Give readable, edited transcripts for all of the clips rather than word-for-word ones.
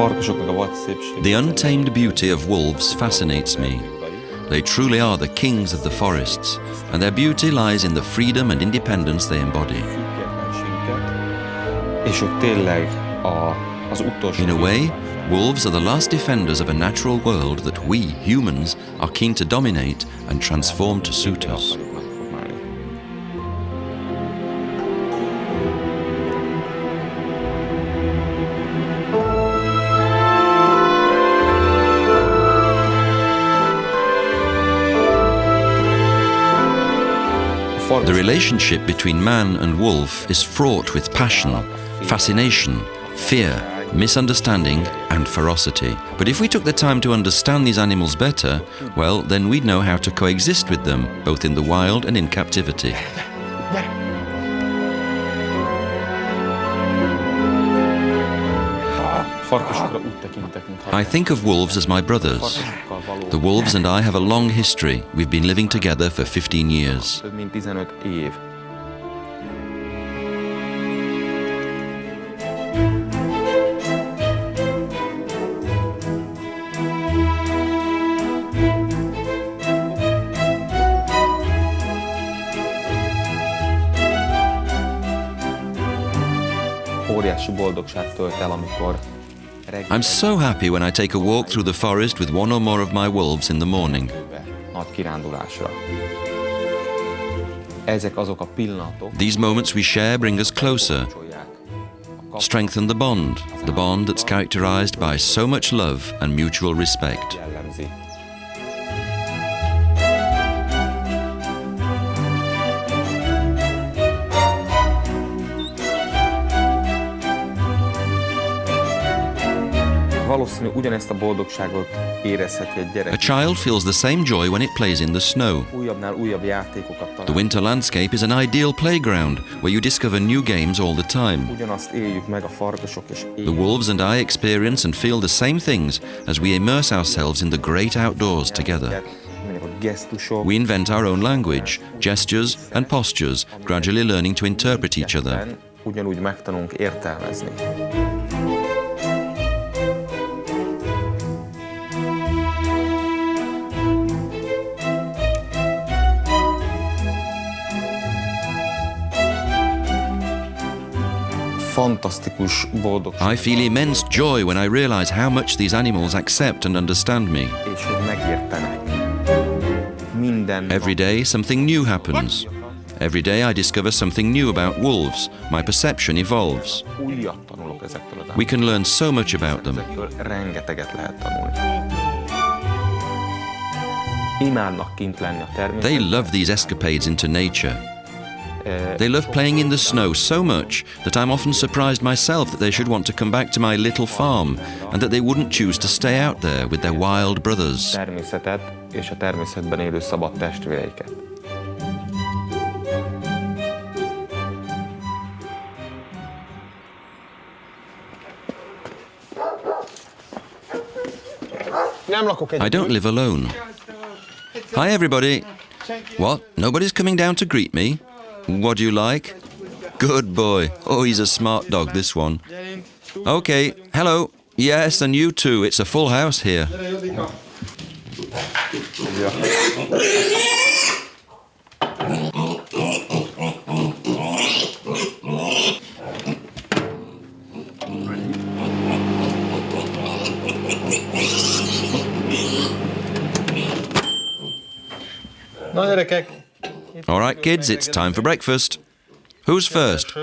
The untamed beauty of wolves fascinates me. They truly are the kings of the forests, and their beauty lies in the freedom and independence they embody. In a way, wolves are the last defenders of a natural world that we, humans, are keen to dominate and transform to suit us. The relationship between man and wolf is fraught with passion, fascination, fear, misunderstanding and ferocity. But if we took the time to understand these animals better, well, then we'd know how to coexist with them, both in the wild and in captivity. I think of wolves as my brothers. The wolves and I have a long history. We've been living together for 15 years. I'm so happy when I take a walk through the forest with one or more of my wolves in the morning. These moments we share bring us closer, strengthen the bond that's characterized by so much love and mutual respect. A child feels the same joy when it plays in the snow. The winter landscape is an ideal playground where you discover new games all the time. The wolves and I experience and feel the same things as we immerse ourselves in the great outdoors together. We invent our own language, gestures and postures, gradually learning to interpret each other. I feel immense joy when I realize how much these animals accept and understand me. Every day something new happens. Every day I discover something new about wolves. My perception evolves. We can learn so much about them. They love these escapades into nature. They love playing in the snow so much that I'm often surprised myself that they should want to come back to my little farm and that they wouldn't choose to stay out there with their wild brothers. I don't live alone. Hi everybody. What? Nobody's coming down to greet me? What do you like? Good boy. Oh, he's a smart dog, this one. Okay, hello. Yes, and you too. It's a full house here. All right, kids, it's time for breakfast. Who's first?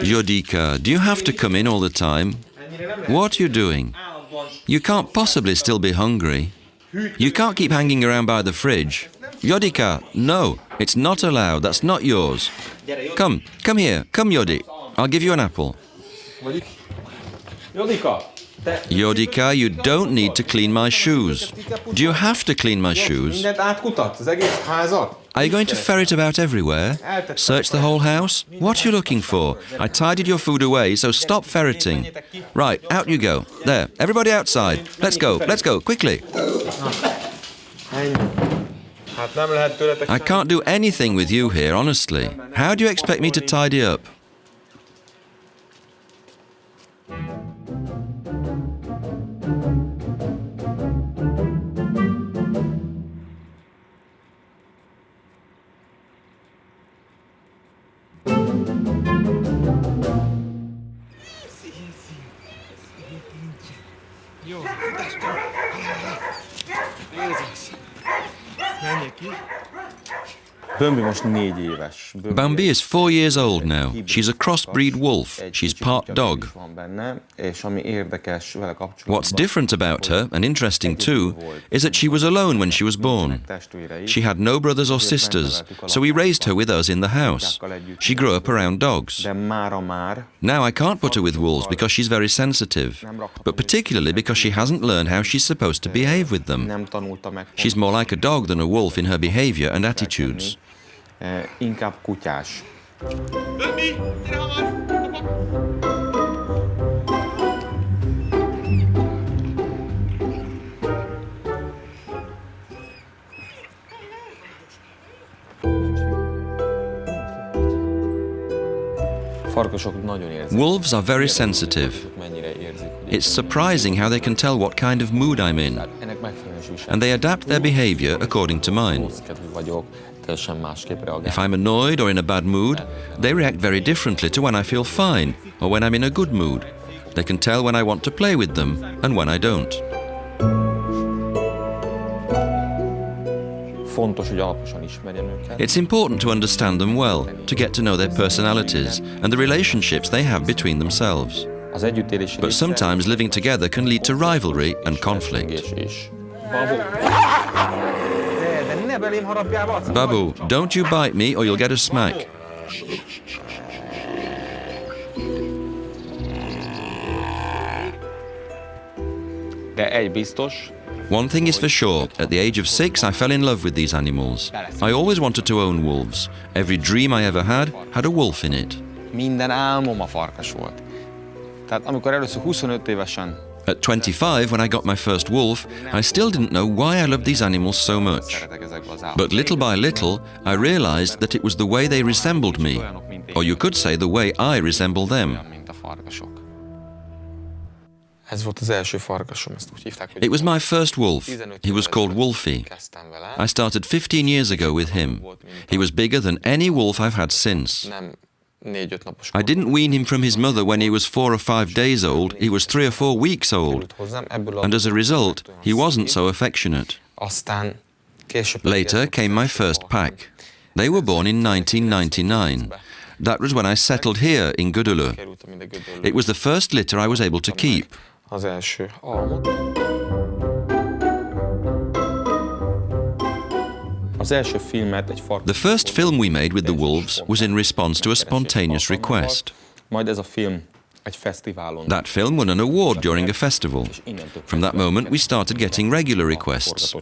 Jodika, do you have to come in all the time? What are you doing? You can't possibly still be hungry. You can't keep hanging around by the fridge. Jodika, no, it's not allowed. That's not yours. Come here. Come, Jodi. I'll give you an apple. Yodika, you don't need to clean my shoes. Do you have to clean my shoes? Are you going to ferret about everywhere? Search the whole house? What are you looking for? I tidied your food away, so stop ferreting. Right, out you go. There, everybody outside. Let's go, quickly. I can't do anything with you here, honestly. How do you expect me to tidy up? Bambi is 4 years old now. She's a crossbreed wolf. She's part dog. What's different about her, and interesting too, is that she was alone when she was born. She had no brothers or sisters, so we raised her with us in the house. She grew up around dogs. Now I can't put her with wolves because she's very sensitive, but particularly because she hasn't learned how she's supposed to behave with them. She's more like a dog than a wolf in her behavior and attitudes. Inkább kutyás. Wolves are very sensitive. It's surprising how they can tell what kind of mood I'm in, and they adapt their behavior according to mine. If I'm annoyed or in a bad mood, they react very differently to when I feel fine or when I'm in a good mood. They can tell when I want to play with them and when I don't. It's important to understand them well, to get to know their personalities and the relationships they have between themselves. But sometimes living together can lead to rivalry and conflict. Babu, don't you bite me or you'll get a smack. One thing is for sure, at the age of 6 I fell in love with these animals. I always wanted to own wolves. Every dream I ever had a wolf in it. At 25, when I got my first wolf, I still didn't know why I loved these animals so much. But little by little, I realized that it was the way they resembled me, or you could say the way I resemble them. It was my first wolf. He was called Wolfie. I started 15 years ago with him. He was bigger than any wolf I've had since. I didn't wean him from his mother when he was 4 or 5 days old, he was 3 or 4 weeks old. And as a result, he wasn't so affectionate. Later came my first pack. They were born in 1999. That was when I settled here in Gödöllö. It was the first litter I was able to keep. The first film we made with the wolves was in response to a spontaneous request. That film won an award during a festival. From that moment, we started getting regular requests.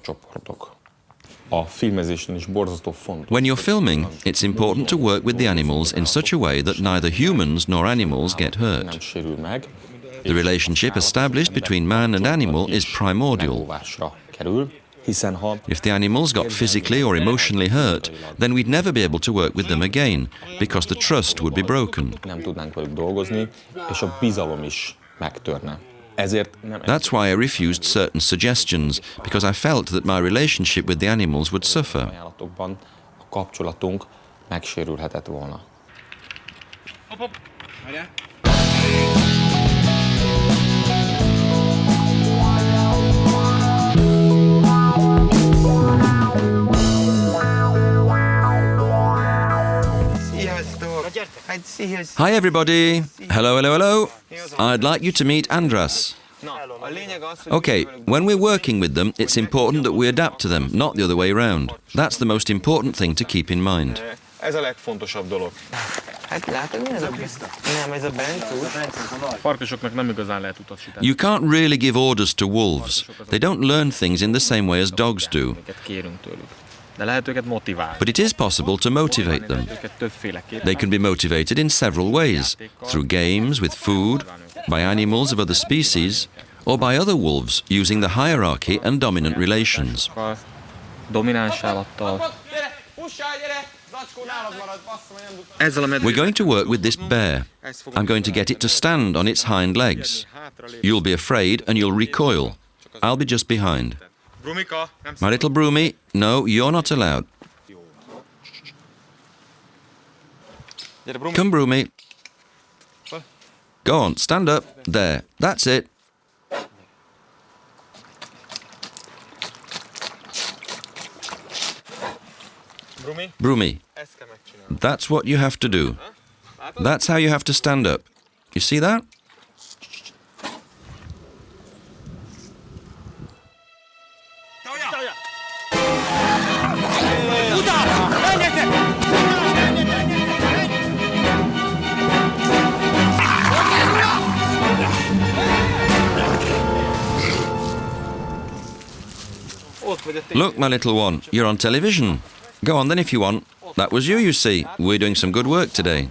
When you're filming, it's important to work with the animals in such a way that neither humans nor animals get hurt. The relationship established between man and animal is primordial. If the animals got physically or emotionally hurt, then we'd never be able to work with them again, because the trust would be broken. That's why I refused certain suggestions, because I felt that my relationship with the animals would suffer. Hi everybody! Hello, hello, hello! I'd like you to meet Andras. Okay, when we're working with them, it's important that we adapt to them, not the other way around. That's the most important thing to keep in mind. Ez a legfontosabb dolog. Hát látod, mi ez a... Nem, ez a bencús. Farkasoknak nem igazán lehet utasítani. You can't really give orders to wolves. They don't learn things in the same way as dogs do. Amiket kérünk tőlük. De lehet őket motiválni. But it is possible to motivate them. Őket többféleképpen. They can be motivated in several ways, through games, with food, by animals of other species, or by other wolves using the hierarchy and dominant relations. Domináns állattal. We're going to work with this bear. I'm going to get it to stand on its hind legs. You'll be afraid and you'll recoil. I'll be just behind. My little Broomy, no, you're not allowed. Come, Broomy. Go on, stand up. There, that's it. Broomy, that's what you have to do. That's how you have to stand up. You see that? Look, my little one, you're on television. Go on then if you want. That was you see. We're doing some good work today.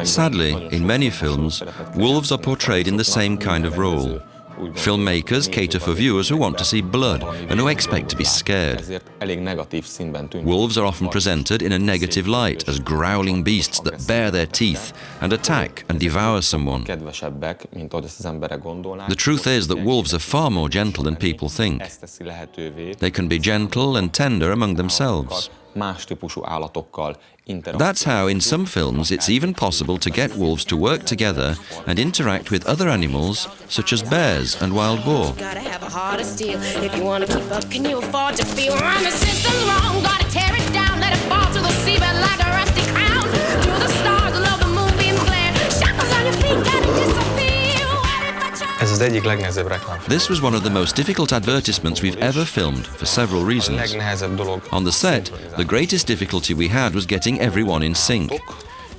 Sadly, in many films, wolves are portrayed in the same kind of role. Filmmakers cater for viewers who want to see blood and who expect to be scared. Wolves are often presented in a negative light as growling beasts that bare their teeth and attack and devour someone. The truth is that wolves are far more gentle than people think. They can be gentle and tender among themselves. That's how, in some films, it's even possible to get wolves to work together and interact with other animals, such as bears and wild boar. Gotta have a heart of steel if you want to keep up. Can you afford to feel run the system's wrong? Gotta tear it down, let it fall to the seabed like a rusty crown. To the stars, below the moonbeams glare. Shackles on your feet, gotta disappear. Ez az egyik legnehezebb reklám. This was one of the most difficult advertisements we've ever filmed for several reasons. Legnehezebb dolog. On the set, the greatest difficulty we had was getting everyone in sync.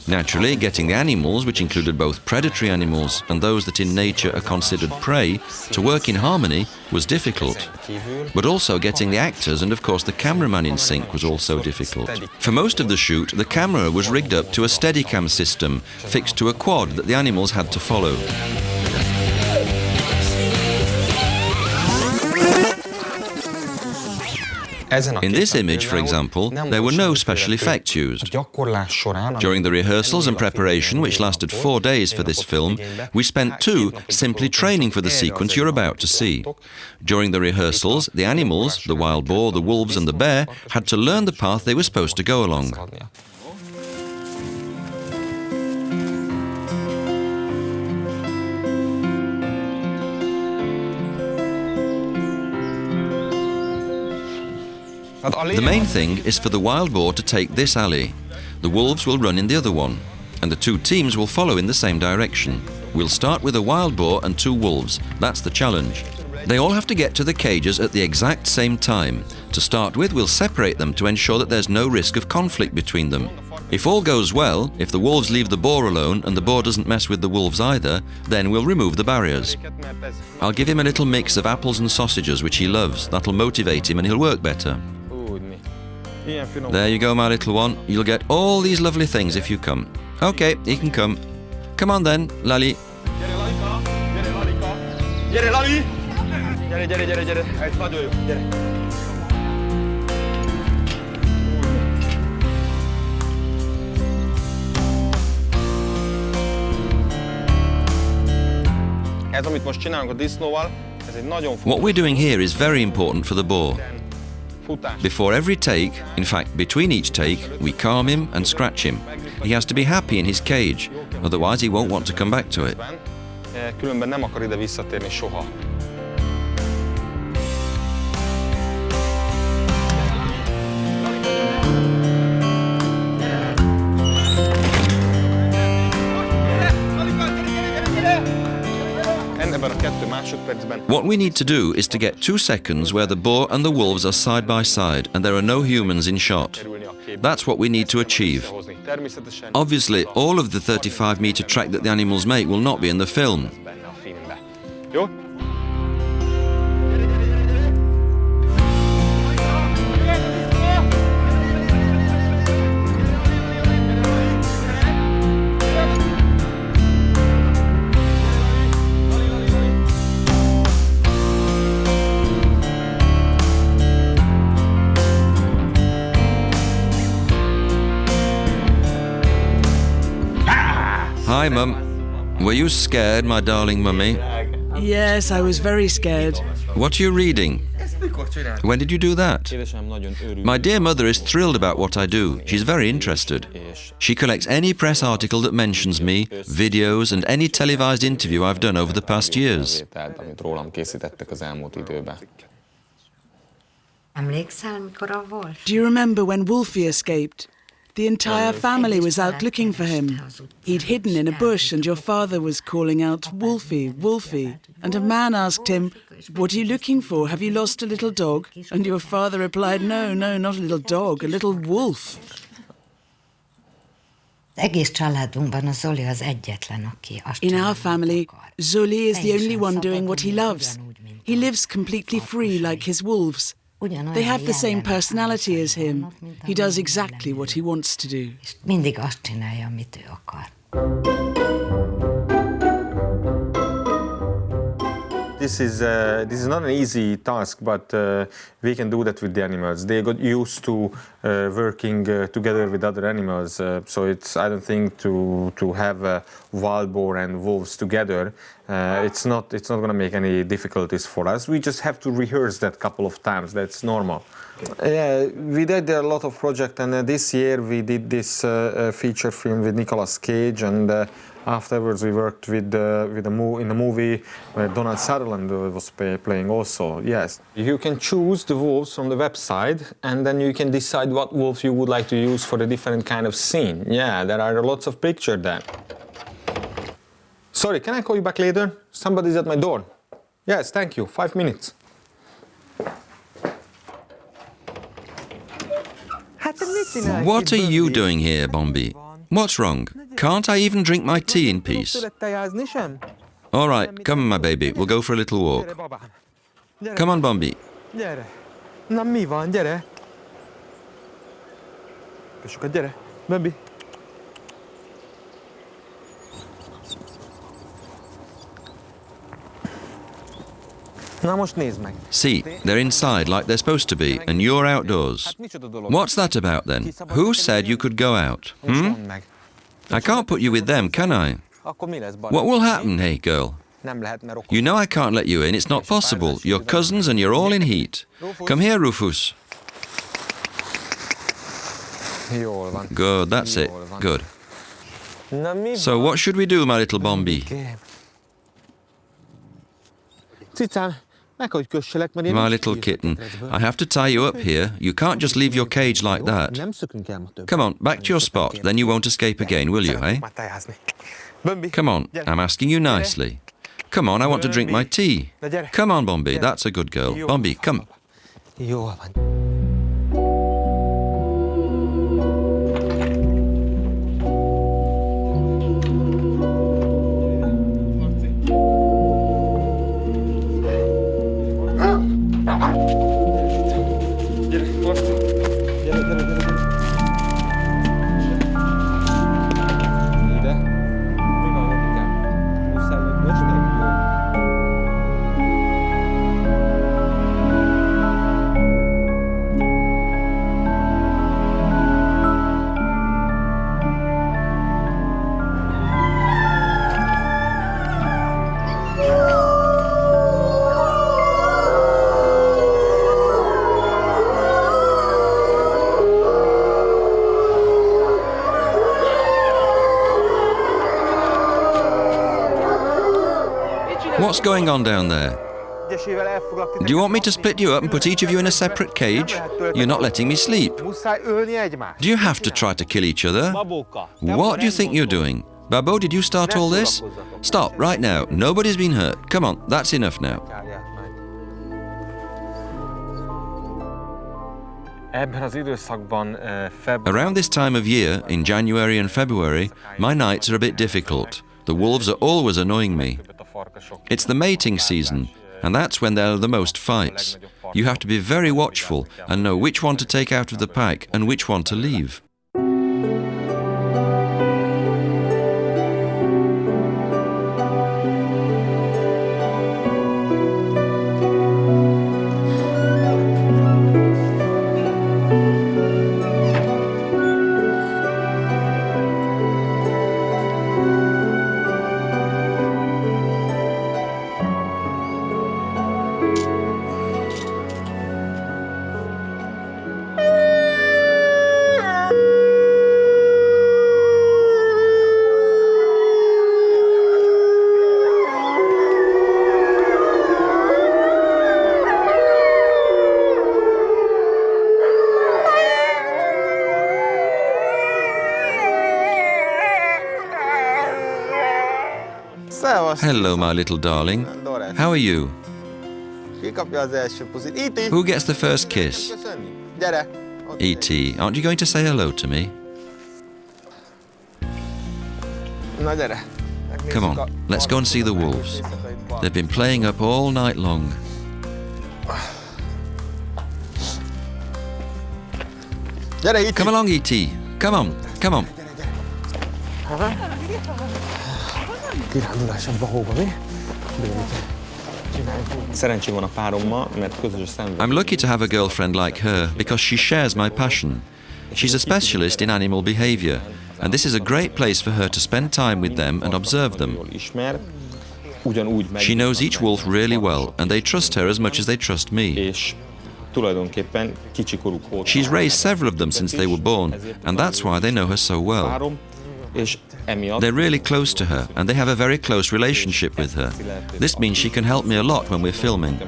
Naturally, getting the animals, which included both predatory animals and those that in nature are considered prey, to work in harmony was difficult. But also getting the actors and of course the cameraman in sync was also difficult. For most of the shoot, the camera was rigged up to a Steadicam system, fixed to a quad that the animals had to follow. In this image, for example, there were no special effects used. During the rehearsals and preparation, which lasted 4 days for this film, we spent 2 simply training for the sequence you're about to see. During the rehearsals, the animals, the wild boar, the wolves and the bear, had to learn the path they were supposed to go along. The main thing is for the wild boar to take this alley. The wolves will run in the other one, and the 2 teams will follow in the same direction. We'll start with a wild boar and 2 wolves. That's the challenge. They all have to get to the cages at the exact same time. To start with, we'll separate them to ensure that there's no risk of conflict between them. If all goes well, if the wolves leave the boar alone and the boar doesn't mess with the wolves either, then we'll remove the barriers. I'll give him a little mix of apples and sausages, which he loves. That'll motivate him and he'll work better. There you go, my little one. You'll get all these lovely things if you come. Okay, he can come. Come on then, Lali. What we're doing here is very important for the boar. Before every take, in fact between each take, we calm him and scratch him. He has to be happy in his cage, otherwise he won't want to come back to it. Különben nem akar ide visszatérni soha. What we need to do is to get 2 seconds where the boar and the wolves are side by side and there are no humans in shot. That's what we need to achieve. Obviously, all of the 35-meter track that the animals make will not be in the film. Jó? Hi, Mum. Were you scared, my darling mummy? Yes, I was very scared. What are you reading? When did you do that? My dear mother is thrilled about what I do. She's very interested. She collects any press article that mentions me, videos, and any televised interview I've done over the past years. Do you remember when Wolfie escaped? The entire family was out looking for him. He'd hidden in a bush and your father was calling out, "Wolfie, Wolfie." And a man asked him, "What are you looking for? Have you lost a little dog?" And your father replied, "No, no, not a little dog, a little wolf." In our family, Zoli is the only one doing what he loves. He lives completely free like his wolves. They have the same personality as him. He does exactly what he wants to do. This is not an easy task, but we can do that with the animals. They got used to working together with other animals, so I don't think to have wild boar and wolves together. It's not going to make any difficulties for us. We just have to rehearse that couple of times. That's normal. Yeah, we did a lot of projects, and this year we did this feature film with Nicolas Cage, and afterwards we worked in the movie where Donald Sutherland was playing also. Yes, you can choose the wolves from the website, and then you can decide what wolf you would like to use for a different kind of scene. Yeah, there are lots of pictures there. Sorry, can I call you back later? Somebody's at my door. Yes, thank you. 5 minutes. What are you doing here, Bombi? What's wrong? Can't I even drink my tea in peace? All right, come on, my baby. We'll go for a little walk. Come on, Bombi. Na mi van, gyere! Kösöket, gyere! Bambi! Na most nézd meg! See, they're inside like they're supposed to be, and you're outdoors. What's that about then? Who said you could go out? I can't put you with them, can I? What will happen, hey girl? You know I can't let you in, it's not possible. You're cousins and you're all in heat. Come here, Rufus. Good, that's it. Good. So what should we do, my little Bombi? My little kitten, I have to tie you up here. You can't just leave your cage like that. Come on, back to your spot, then you won't escape again, will you, eh? Come on, I'm asking you nicely. Come on, I want to drink my tea. Come on, Bombi, that's a good girl. Bombi, come. What's going on down there? Do you want me to split you up and put each of you in a separate cage? You're not letting me sleep. Do you have to try to kill each other? What do you think you're doing? Babo, did you start all this? Stop, right now. Nobody's been hurt. Come on, that's enough now. Around this time of year, in January and February, my nights are a bit difficult. The wolves are always annoying me. It's the mating season, and that's when there are the most fights. You have to be very watchful and know which one to take out of the pack and which one to leave. Hello, my little darling. How are you? Who gets the first kiss? E.T., aren't you going to say hello to me? Come on, let's go and see the wolves. They've been playing up all night long. Come along, E.T. Come on, come on. I'm lucky to have a girlfriend like her because she shares my passion. She's a specialist in animal behavior, and this is a great place for her to spend time with them and observe them. She knows each wolf really well, and they trust her as much as they trust me. She's raised several of them since they were born, and that's why they know her so well. They're really close to her, and they have a very close relationship with her. This means she can help me a lot when we're filming.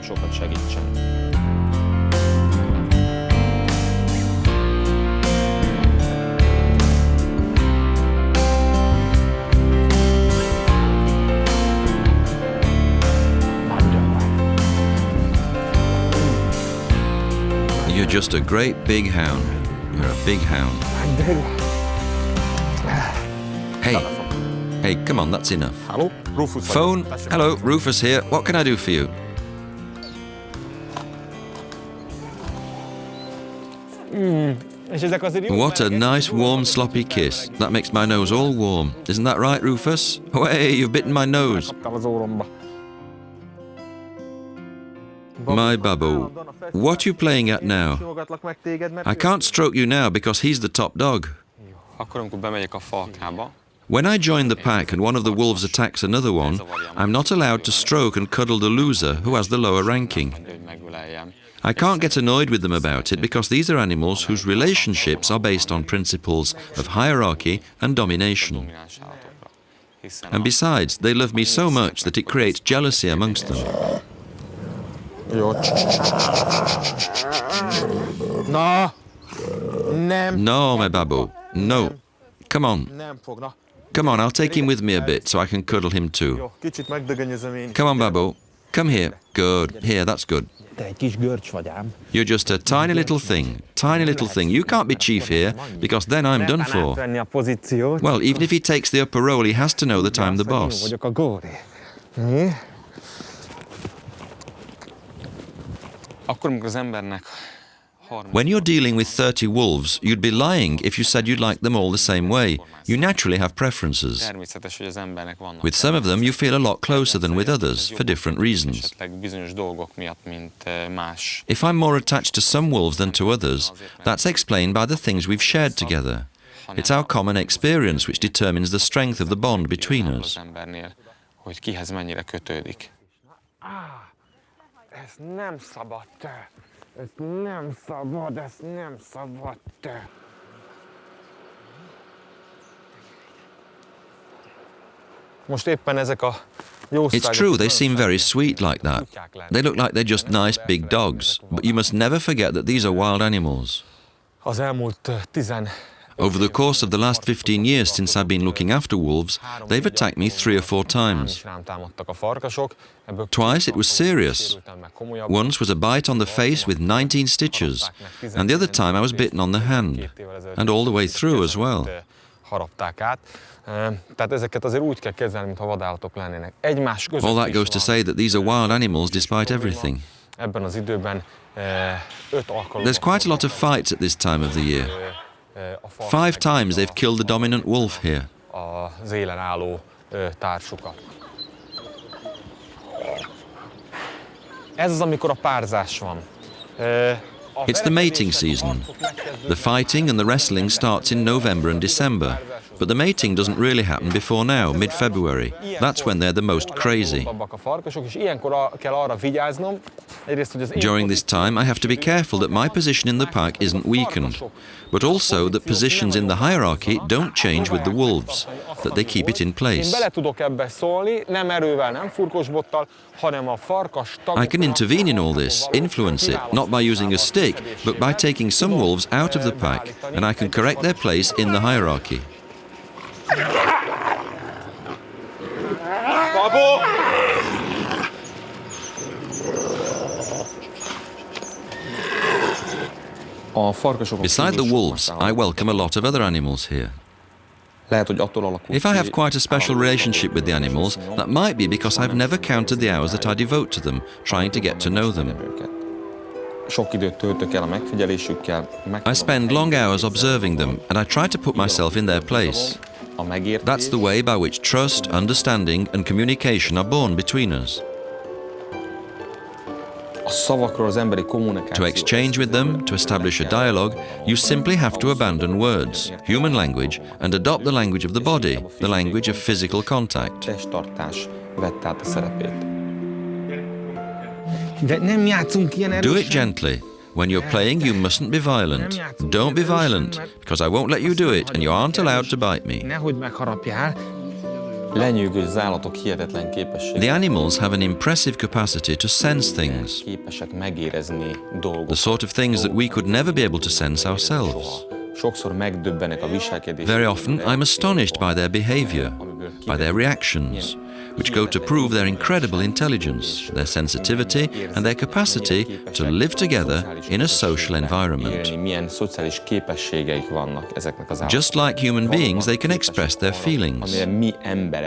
You're just a great big hound. You're a big hound. Hey, come on, that's enough. Hello, Rufus. Phone. Hello, Rufus here. What can I do for you? What a nice, warm, sloppy kiss. That makes my nose all warm. Isn't that right, Rufus? Oh, hey, you've bitten my nose. My Babu, what are you playing at now? I can't stroke you now because he's the top dog. When I join the pack and one of the wolves attacks another one, I'm not allowed to stroke and cuddle the loser who has the lower ranking. I can't get annoyed with them about it because these are animals whose relationships are based on principles of hierarchy and domination. And besides, they love me so much that it creates jealousy amongst them. No, my Babu, no. Come on. Come on, I'll take him with me a bit so I can cuddle him too. Come on, Babu. Come here. Good. Here, that's good. You're just a tiny little thing. Tiny little thing. You can't be chief here because then I'm done for. Well, even if he takes the upper role, he has to know that I'm the boss. When you're dealing with 30 wolves, you'd be lying if you said you'd like them all the same way. You naturally have preferences. With some of them, you feel a lot closer than with others, for different reasons. If I'm more attached to some wolves than to others, that's explained by the things we've shared together. It's our common experience which determines the strength of the bond between us. It's true, they seem very sweet like that. They look like they're just nice big dogs, but you must never forget that these are wild animals. Over the course of the last 15 years since I've been looking after wolves, they've attacked me 3 or 4 times. Twice it was serious. Once was a bite on the face with 19 stitches, and the other time I was bitten on the hand, and all the way through as well. All that goes to say that these are wild animals despite everything. There's quite a lot of fights at this time of the year. 5 times they've killed the dominant wolf here. It's the mating season. The fighting and the wrestling starts in November and December, but the mating doesn't really happen before now, mid-February. That's when they're the most crazy. During this time, I have to be careful that my position in the pack isn't weakened, but also that positions in the hierarchy don't change with the wolves, that they keep it in place. I can intervene in all this, influence it, not by using a stick, but by taking some wolves out of the pack, and I can correct their place in the hierarchy. Beside the wolves, I welcome a lot of other animals here. If I have quite a special relationship with the animals, that might be because I've never counted the hours that I devote to them, trying to get to know them. I spend long hours observing them, and I try to put myself in their place. That's the way by which trust, understanding, and communication are born between us. To exchange with them, to establish a dialogue, you simply have to abandon words, human language, and adopt the language of the body, the language of physical contact. Do it gently. When you're playing, you mustn't be violent. Don't be violent, because I won't let you do it, and you aren't allowed to bite me. The animals have an impressive capacity to sense things, the sort of things that we could never be able to sense ourselves. Very often, I'm astonished by their behavior, by their reactions, which go to prove their incredible intelligence, their sensitivity, and their capacity to live together in a social environment. Just like human beings, they can express their feelings,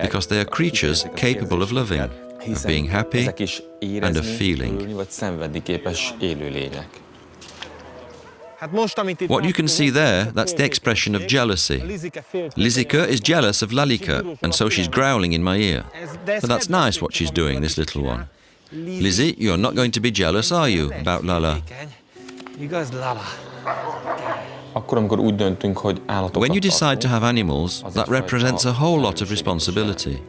because they are creatures capable of loving, of being happy, and of feeling. What you can see there, that's the expression of jealousy. Lizika is jealous of Lalika, and so she's growling in my ear. But that's nice what she's doing, this little one. Lizzie, you're not going to be jealous, are you, about Lala? When you decide to have animals, that represents a whole lot of responsibility.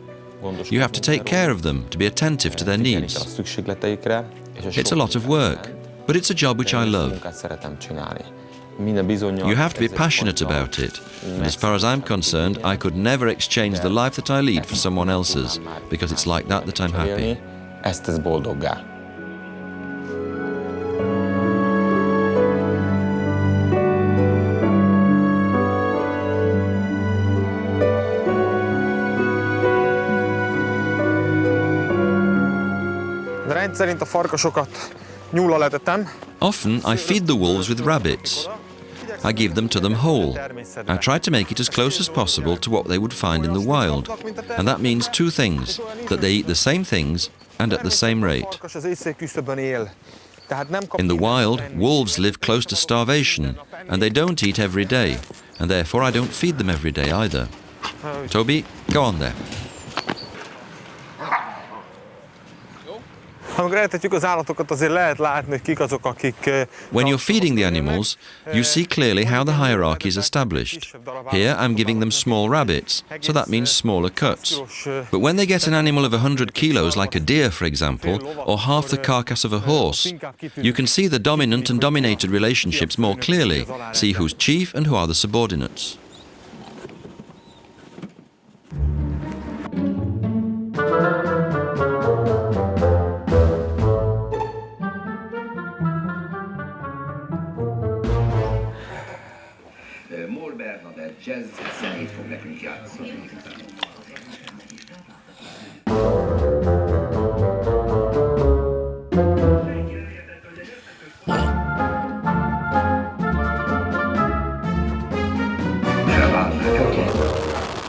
You have to take care of them, to be attentive to their needs. It's a lot of work. But it's a job which I love. You have to be passionate about it. And as far as I'm concerned, I could never exchange the life that I lead for someone else's, because it's like that I'm happy. Often I feed the wolves with rabbits. I give them to them whole. I try to make it as close as possible to what they would find in the wild. And that means 2 things, that they eat the same things and at the same rate. In the wild, wolves live close to starvation, and they don't eat every day, and therefore I don't feed them every day either. Toby, go on there. When you're feeding the animals, you see clearly how the hierarchy is established. Here I'm giving them small rabbits, so that means smaller cuts. But when they get an animal of 100 kilos, like a deer for example, or half the carcass of a horse, you can see the dominant and dominated relationships more clearly, see who's chief and who are the subordinates.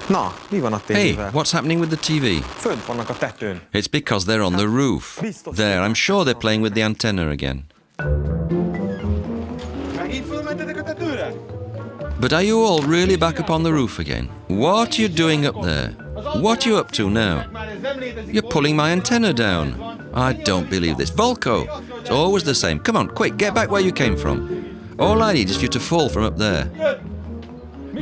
Na, mi van a Hey, tévével? what's happening with the TV? Fönt vannak a tetőn. It's because they're on the roof. There, I'm sure they're playing with the antenna again. Megint fölmentetek a tetőre? But are you all really back up on the roof again? What are you doing up there? What are you up to now? You're pulling my antenna down. I don't believe this. Volko! It's always the same. Come on, quick, get back where you came from. All I need is for you to fall from up there.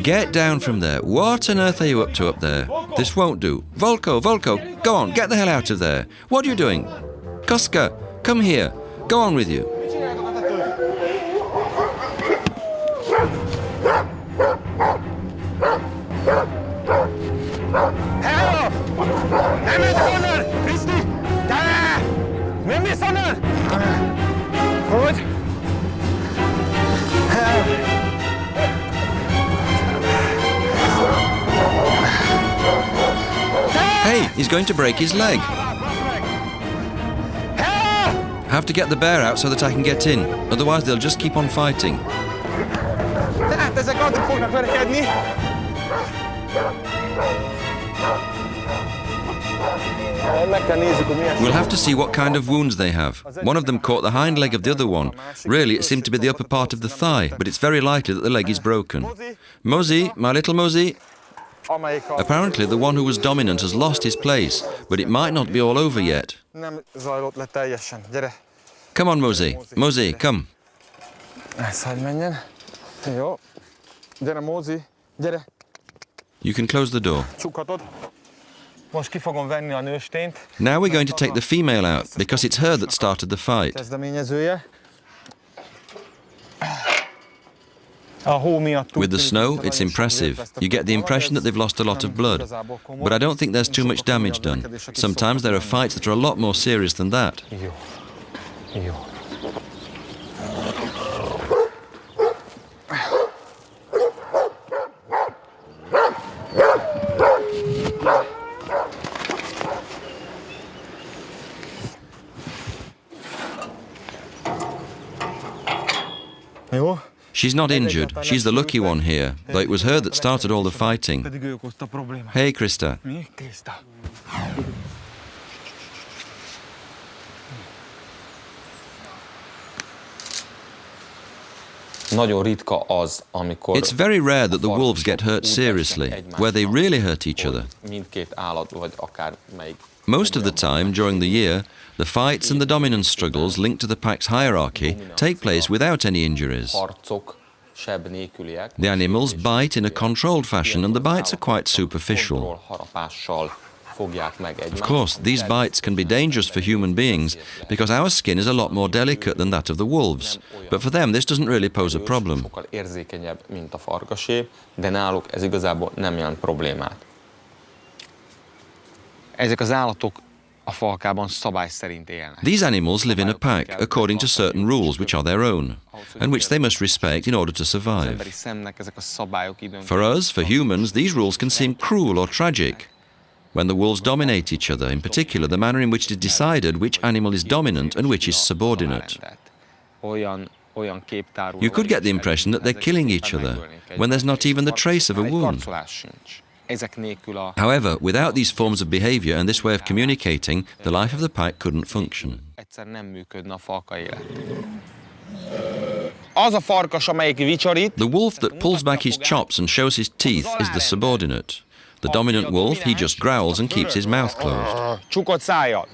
Get down from there. What on earth are you up to up there? This won't do. Volko, Volko, go on, get the hell out of there. What are you doing? Koska, come here. Go on with you. Hello! Nem mész onnan! Kriszti! Te! Nem mész onnan! Hogy? Hey, he's going to break his leg. Have to get the bear out so that I can get in. Otherwise they'll just keep on fighting. Tehát ezek addig fognak verekedni. Meg kell nézzük, hogy milyen. We'll have to see what kind of wounds they have. One of them caught the hind leg of the other one. Really, it seemed to be the upper part of the thigh, but it's very likely that the leg is broken. Mosey, my little Mosey. Apparently the one who was dominant has lost his place, but it might not be all over yet. Nem zajlott le teljesen. Gyere. Come on, Mosey. Mosey, come. Ezt hagyj menjen. Jó. Gyere, Mózi. Gyere. You can close the door. Csukhatod. Most ki fogom venni a nőstényt. Now we're going to take the female out, because it's her that started the fight. Kezdeményezője. A hó miatt With the snow, it's impressive. You get the impression that they've lost a lot of blood. But I don't think there's too much damage done. Sometimes there are fights that are a lot more serious than that. Jó. Jó. Jó. She's not injured. She's the lucky one here, though it was her that started all the fighting. Pedig ő okozta problémát. Hey, Krista. Mi? Krista. Nagyon ritka az, amikor It's very rare that the wolves get hurt seriously, where they really hurt each other. mindkét állat, vagy akár melyik. Most of the time during the year, the fights and the dominance struggles linked to the pack's hierarchy take place without any injuries. Harcok seb nélküliek. The animals bite in a controlled fashion, and the bites are quite superficial. Harapással fogják meg egymást. Of course, these bites can be dangerous for human beings because our skin is a lot more delicate than that of the wolves. But for them, this doesn't really pose a problem. Sokkal érzékenyebb, mint a farkasé, de náluk ez igazából nem jelent problémát. Ezek az állatok a falkában szabály szerint élnek. These animals live in a pack according to certain rules which are their own, and which they must respect in order to Az survive. emberi szemnek ezek a szabályok időnként. For us, for humans, these rules can seem cruel or tragic. When the wolves dominate each other, in particular the manner in which it is decided which animal is dominant and which is subordinate. Olyan képtárul. You could get the impression that they're killing each other, when there's not even the trace of a wound. Ezek nélkül a However, without these forms of behavior and this way of communicating, the life of the pack couldn't function. egyszer nem működne a falka élet. Az a farkas, amelyik vicsorít, The wolf that pulls back his chops and shows his teeth is the subordinate. The dominant wolf, he just growls and keeps his mouth closed. csukott szájjal.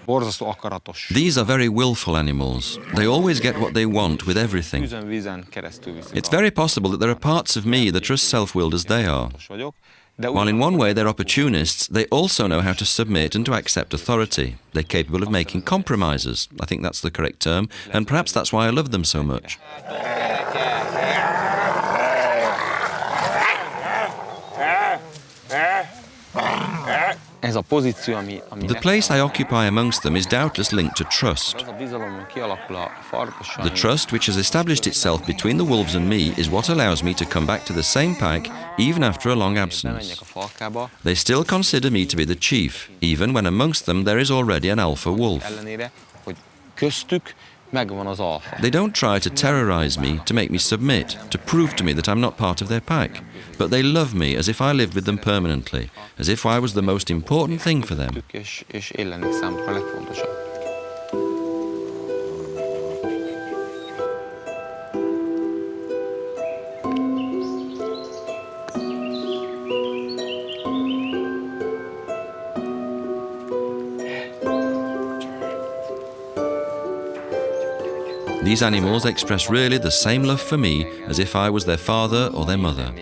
Borzasztó akaratos. These are very willful animals. They always get what they want with everything. Tűzön, vízen keresztül viszik. It's very possible that there are parts of me that are as self-willed as they are. vagyok, de While in one way they're opportunists, they also know how to submit and to accept authority. They're capable of making compromises. I think that's the correct term, and perhaps that's why I love them so much. The place I occupy amongst them is doubtless linked to trust. The trust which has established itself between the wolves and me is what allows me to come back to the same pack even after a long absence. They still consider me to be the chief, even when amongst them there is already an alpha wolf. They don't try to terrorize me, to make me submit, to prove to me that I'm not part of their pack. But they love me as if I lived with them permanently, as if I was the most important thing for them. These animals express really the same love for me as if I was their father or their mother.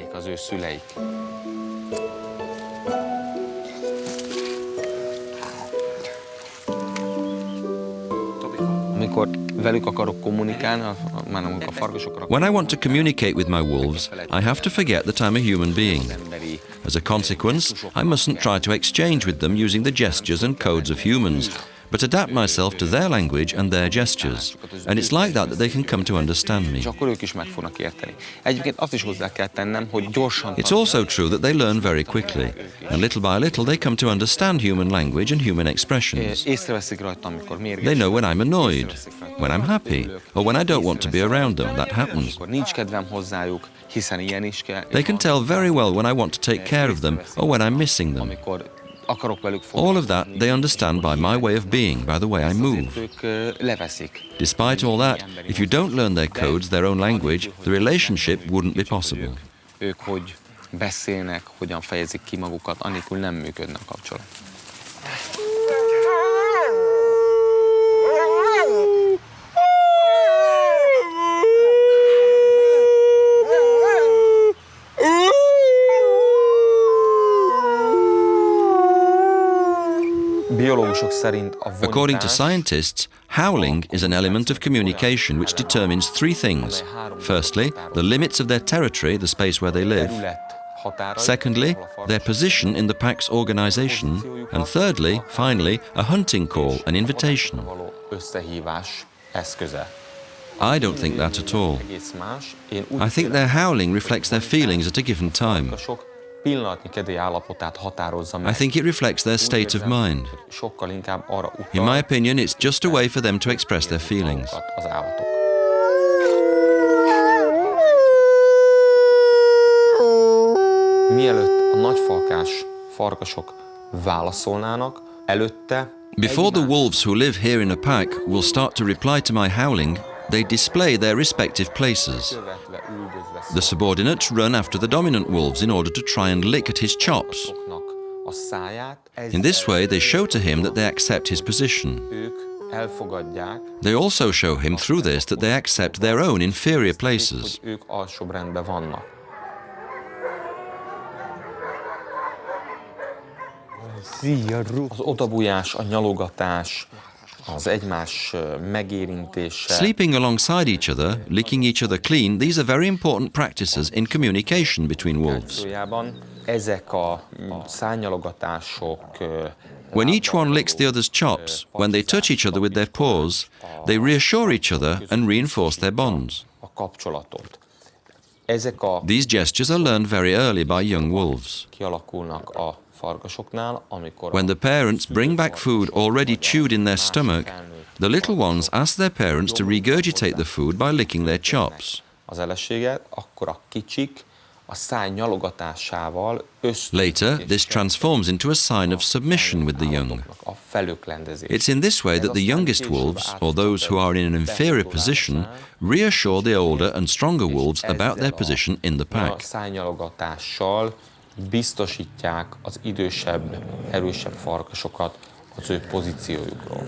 When I want to communicate with my wolves, I have to forget that I'm a human being. As a consequence, I mustn't try to exchange with them using the gestures and codes of humans, but adapt myself to their language and their gestures. And it's like that they can come to understand me. It's also true that they learn very quickly, and little by little they come to understand human language and human expressions. They know when I'm annoyed, when I'm happy, or when I don't want to be around them. That happens. They can tell very well when I want to take care of them or when I'm missing them. All of that they understand by my way of being, by the way I move. Despite all that, if you don't learn their codes, their own language, the relationship wouldn't be possible. According to scientists, howling is an element of communication which determines three things. Firstly, the limits of their territory, the space where they live. Secondly, their position in the pack's organization. And thirdly, finally, a hunting call, an invitation. I don't think that at all. I think their howling reflects their feelings at a given time. I think it reflects their state of mind. In my opinion, it's just a way for them to express their feelings. Before the wolves who live here in a pack will start to reply to my howling, they display their respective places. The subordinates run after the dominant wolves in order to try and lick at his chops. In this way, they show to him that they accept his position. They also show him through this that they accept their own inferior places. Sleeping alongside each other, licking each other clean, these are very important practices in communication between wolves. When each one licks the other's chops, when they touch each other with their paws, they reassure each other and reinforce their bonds. These gestures are learned very early by young wolves. When the parents bring back food already chewed in their stomach, the little ones ask their parents to regurgitate the food by licking their chops. Later, this transforms into a sign of submission with the young. It's in this way that the youngest wolves, or those who are in an inferior position, reassure the older and stronger wolves about their position in the pack. Biztosítják az idősebb, erősebb farkasokat az ő pozíciójukról.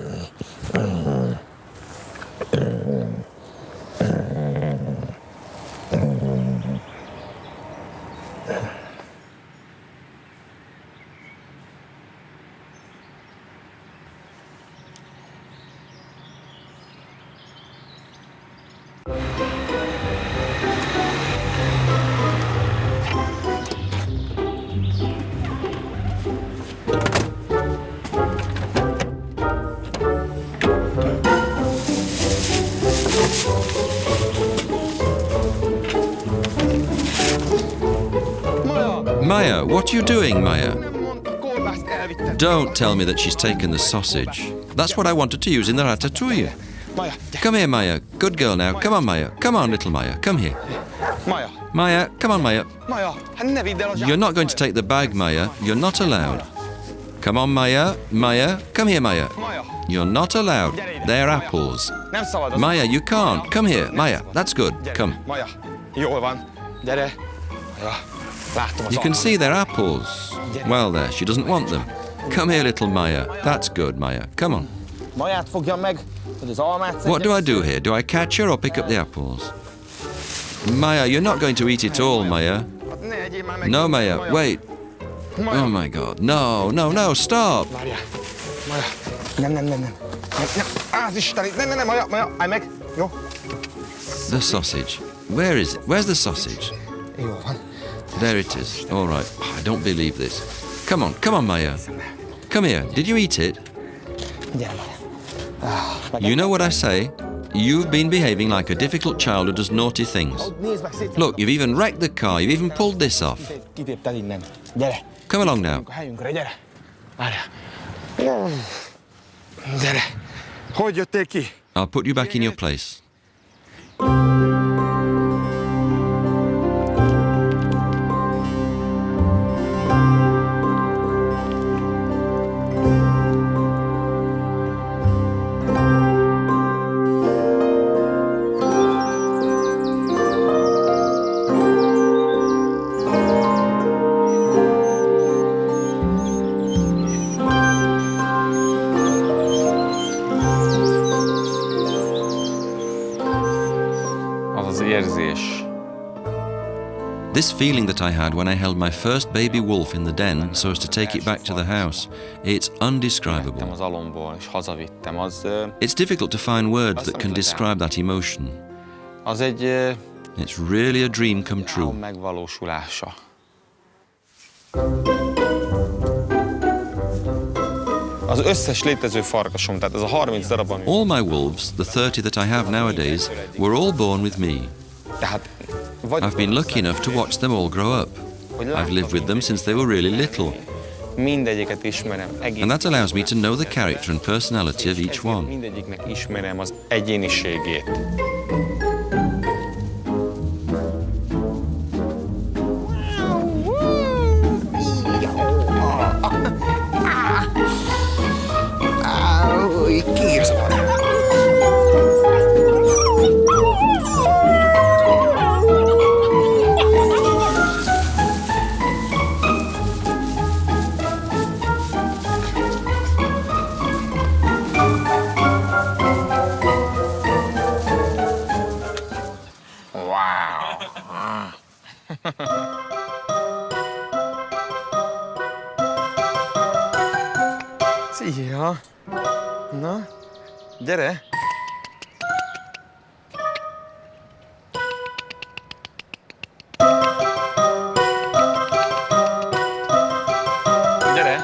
Maya, what are you doing, Maya? Don't tell me that she's taken the sausage. That's what I wanted to use in the ratatouille. Come here, Maya. Good girl now. Come on, Maya. Come on, little Maya. Come here. Maya, come on, Maya. You're not going to take the bag, Maya. You're not allowed. Come on, Maya. Maya, come here, Maya. You're not allowed. They're apples. Maya, you can't. Come here, Maya. That's good. Come. You can see they're apples. Well, there, she doesn't want them. Come here, little Maya. That's good, Maya. Come on. What do I do here? Do I catch her or pick up the apples? Maya, you're not going to eat it all, Maya. No, Maya, wait. Oh my God, no, no, no, stop. The sausage. Where is it? Where's the sausage? There it is. All right. I don't believe this. Come on, Maya. Come here. Did you eat it? You know what I say? You've been behaving like a difficult child who does naughty things. Look, you've even wrecked the car. You've even pulled this off. Come along now. I'll put you back in your place. This feeling that I had when I held my first baby wolf in the den so as to take it back to the house, it's undescribable. It's difficult to find words that can describe that emotion. It's really a dream come true. All my wolves, the 30 that I have nowadays, were all born with me. I've been lucky enough to watch them all grow up. I've lived with them since they were really little. And that allows me to know the character and personality of each one. Szia! Na, gyere! Gyere!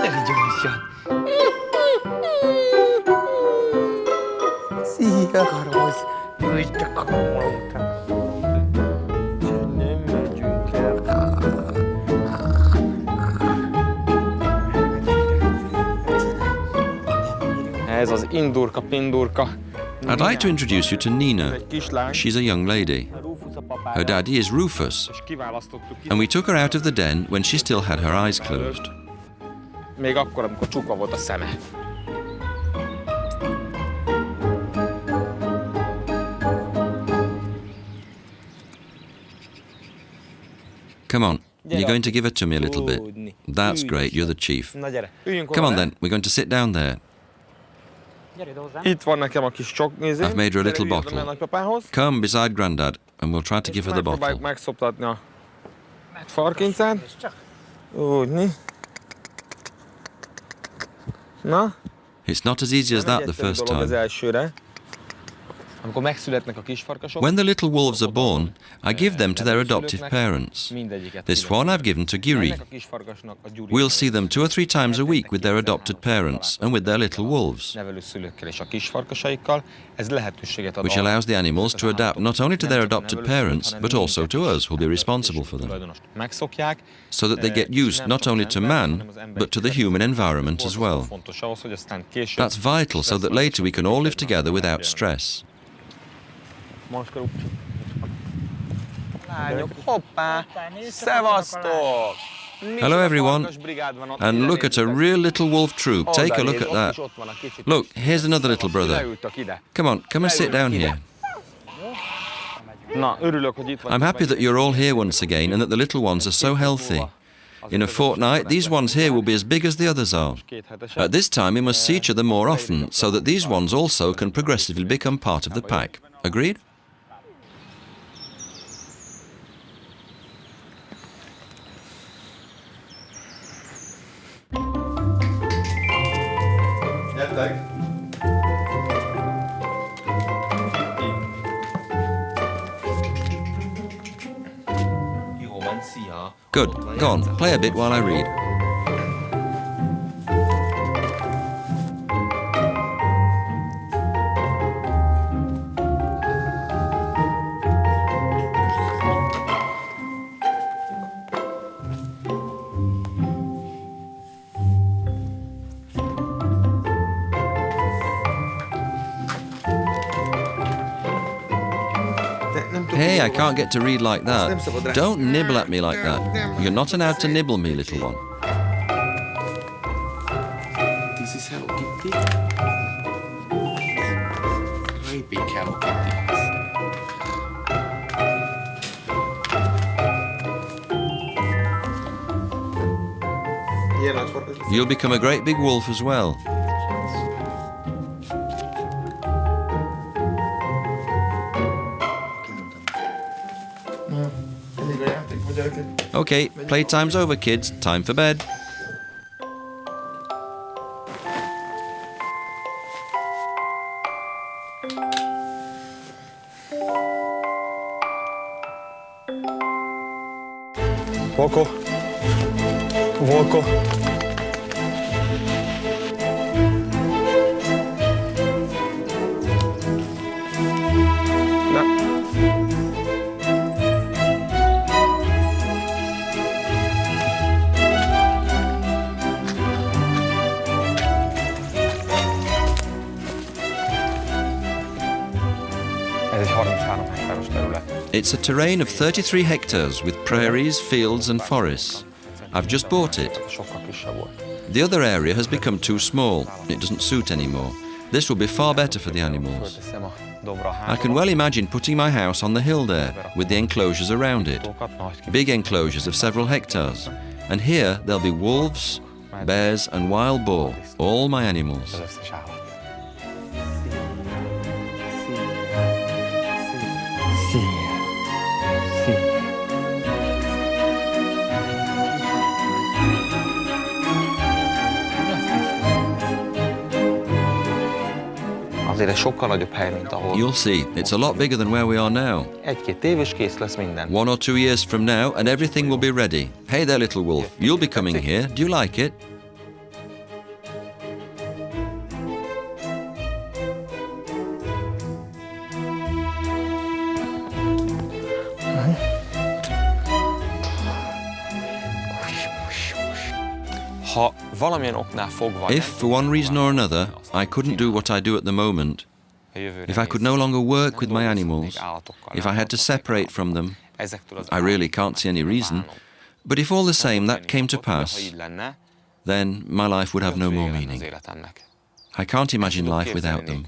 Gyere gyorsan! Szia! Karoz! Ülj te karomoltam! Nem megyünk el! Ez az indurka-pindurka. I'd like to introduce you to Nina. She's a young lady. Her daddy is Rufus, and we took her out of the den when she still had her eyes closed. Még akkor, amikor csukva volt a szeme. Come on, you're going to give it to me a little bit. That's great, you're the chief. Come on then, we're going to sit down there. Itt van nekem a kis csok, nézé. I've made her a little bottle. Come beside Grandad, and we'll try to give her the bottle. Megszoptatni a farkincát. Úgy, Na? It's not as easy as that the first Az time. elsőre. When the little wolves are born, I give them to their adoptive parents. This one I've given to Gyuri. We'll see them 2 or 3 times a week with their adopted parents and with their little wolves, which allows the animals to adapt not only to their adopted parents, but also to us, who'll be responsible for them, so that they get used not only to man, but to the human environment as well. That's vital so that later we can all live together without stress. Hello everyone, and look at a real little wolf troop. Take a look at that. Look, here's another little brother. Come on, come and sit down here. I'm happy that you're all here once again and that the little ones are so healthy. In a fortnight, these ones here will be as big as the others are. At this time, we must see each other more often, so that these ones also can progressively become part of the pack. Agreed? Good. Go on, play a bit while I read. Hey, I can't get to read like that. Don't nibble at me like that. You're not allowed to nibble me, little one. This is Hello Kitty. Very big Hello Kitty. You'll become a great big wolf as well. Okay, playtime's over, kids. Time for bed. Volko. Volko. It's a terrain of 33 hectares with prairies, fields and forests. I've just bought it. The other area has become too small. It doesn't suit anymore. This will be far better for the animals. I can well imagine putting my house on the hill there, with the enclosures around it. Big enclosures of several hectares. And here there'll be wolves, bears and wild boar, all my animals. You'll see, it's a lot bigger than where we are now. 1 or 2 years from now and everything will be ready. Hey there, little wolf, you'll be coming here. Do you like it? If, for one reason or another, I couldn't do what I do at the moment, if I could no longer work with my animals, if I had to separate from them, I really can't see any reason, but if all the same that came to pass, then my life would have no more meaning. I can't imagine life without them.